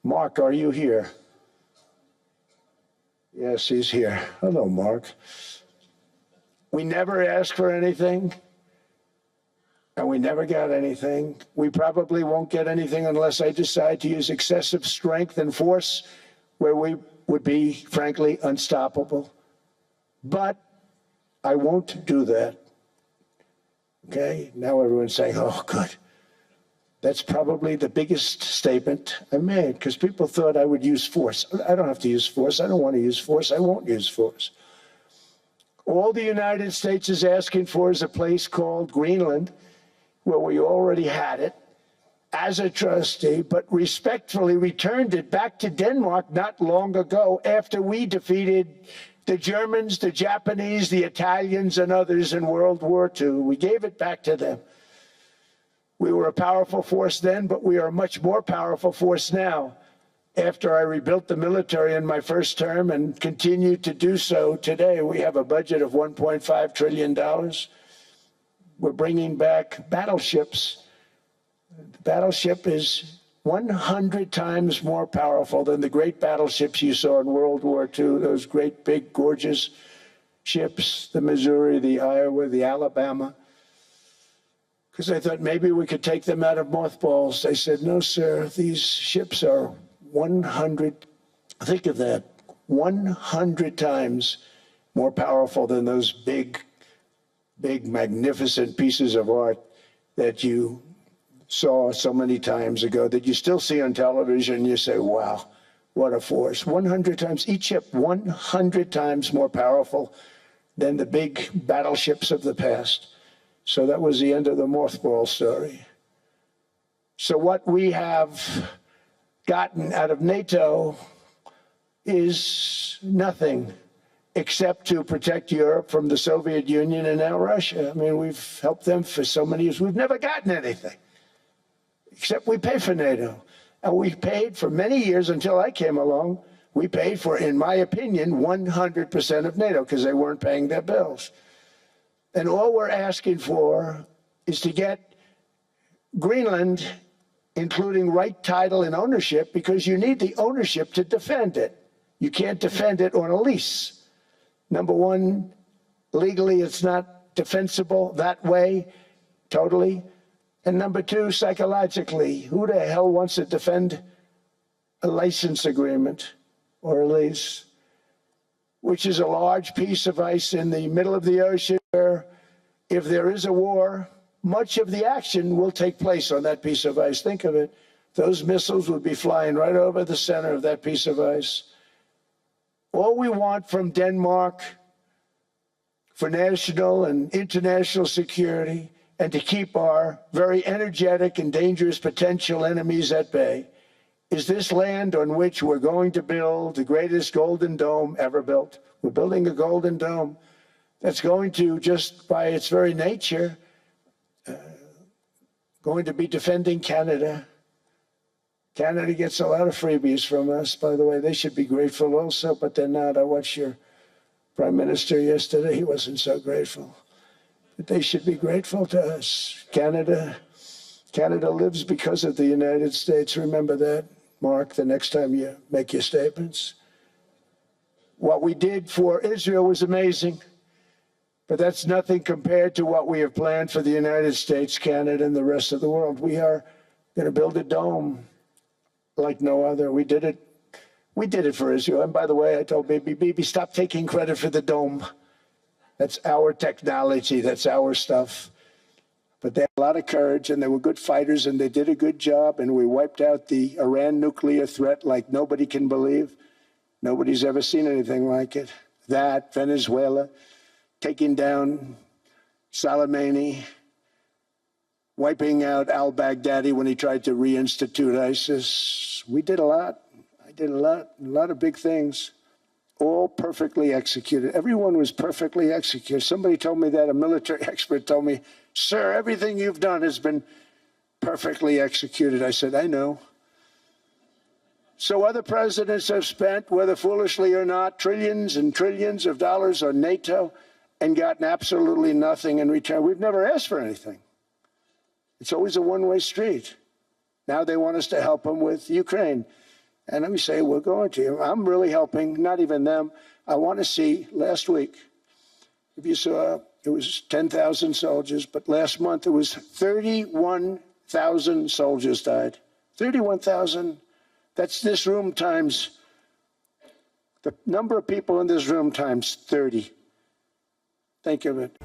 Mark, are you here? Yes, he's here. Hello, Mark. We never asked for anything, and we never got anything. We probably won't get anything unless I decide to use excessive strength and force where we would be, frankly, unstoppable. But I won't do that. Okay? Now everyone's saying, oh, good. That's probably the biggest statement I made, because people thought I would use force. I don't have to use force. I don't want to use force. I won't use force. All the United States is asking for is a place called Greenland, where we already had it as a trustee, but respectfully returned it back to Denmark not long ago after we defeated the Germans, the Japanese, the Italians, and others in World War II. We gave it back to them. We were a powerful force then, but we are a much more powerful force now. After I rebuilt the military in my first term and continue to do so today, we have a budget of $1.5 trillion. We're bringing back battleships. The battleship is 100 times more powerful than the great battleships you saw in World War II, those great, big, gorgeous ships, the Missouri, the Iowa, the Alabama. Because I thought maybe we could take them out of mothballs. They said, no, sir, these ships are 100, think of that, 100 times more powerful than those big, magnificent pieces of art that you saw so many times ago, that you still see on television. You say, wow, what a force. 100 times, each ship 100 times more powerful than the big battleships of the past. So that was the end of the mothball story. So what we have gotten out of NATO is nothing except to protect Europe from the Soviet Union and now Russia. I mean, we've helped them for so many years. We've never gotten anything, except we pay for NATO. And we paid for many years until I came along. We paid for, in my opinion, 100% of NATO because they weren't paying their bills. And all we're asking for is to get Greenland, including right title and ownership, because you need the ownership to defend it. You can't defend it on a lease. Number one, legally, it's not defensible that way, totally. And number two, psychologically, who the hell wants to defend a license agreement or a lease, which is a large piece of ice in the middle of the ocean where if there is a war, much of the action will take place on that piece of ice. Think of it. Those missiles would be flying right over the center of that piece of ice. All we want from Denmark for national and international security and to keep our very energetic and dangerous potential enemies at bay is this land on which we're going to build the greatest golden dome ever built. We're building a golden dome that's going to, just by its very nature, going to be defending Canada. Canada gets a lot of freebies from us, by the way. They should be grateful also, but they're not. I watched your Prime Minister yesterday. He wasn't so grateful. But they should be grateful to us. Canada lives because of the United States. Remember that, Mark, the next time you make your statements. What we did for Israel was amazing, but that's nothing compared to what we have planned for the United States, Canada, and the rest of the world. We are going to build a dome like no other. We did it for Israel. And by the way, I told Bibi, stop taking credit for the dome. That's our technology. That's our stuff. But they had a lot of courage, and they were good fighters, and they did a good job, and we wiped out the Iran nuclear threat like nobody can believe. Nobody's ever seen anything like it. That, Venezuela, taking down Soleimani, wiping out al-Baghdadi when he tried to reinstitute ISIS. We did a lot. I did a lot of big things, all perfectly executed. Everyone was perfectly executed. Somebody told me that, a military expert told me, sir, everything you've done has been perfectly executed. I said, I know. So other presidents have spent, whether foolishly or not, trillions and trillions of dollars on NATO and gotten absolutely nothing in return. We've never asked for anything. It's always a one-way street. Now they want us to help them with Ukraine. And let me say, we're going to. I'm really helping, not even them. I want to see, last week, if you saw, it was 10,000 soldiers, but last month it was 31,000 soldiers died. 31,000. That's this room times, the number of people in this room times 30. Think of it.